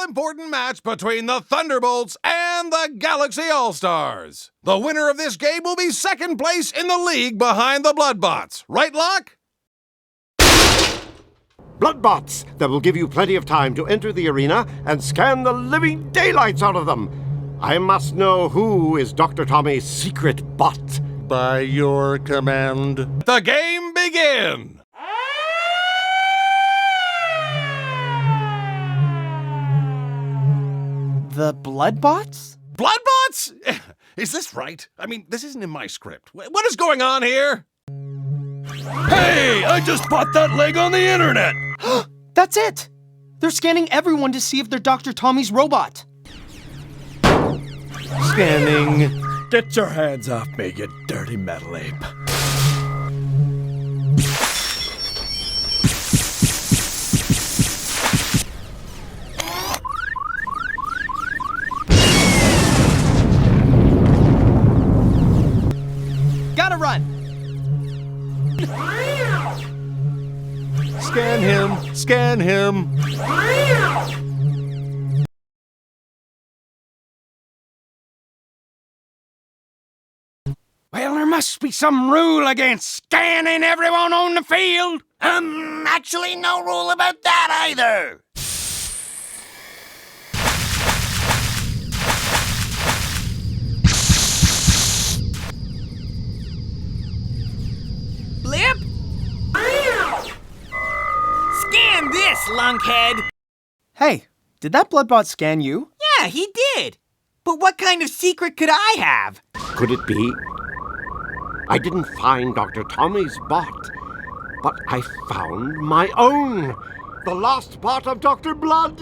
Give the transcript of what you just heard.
all-important match between the Thunderbolts and the Galaxy All-Stars. The winner of this game will be second place in the league behind the Bloodbots. Right, Locke? Bloodbots! That will give you plenty of time to enter the arena and scan the living daylights out of them. I must know who is Dr. Tommy's secret bot. By your command. The game begin! The Bloodbots? Bloodbots? Is this right? I mean, this isn't in my script. What is going on here? Hey, I just bought that leg on the internet! That's it! They're scanning everyone to see if they're Dr. Tommy's robot. Scanning. Get your hands off me, you dirty metal ape. Gotta run! Scan him! Scan him! Well, there must be some rule against scanning everyone on the field. Actually no rule about that either. Blip? Scan this, lunkhead! Hey, did that Bloodbot scan you? Yeah, he did. But what kind of secret could I have? Could it be? I didn't find Dr. Tommy's bot, but I found my own. The lost bot of Dr. Blood.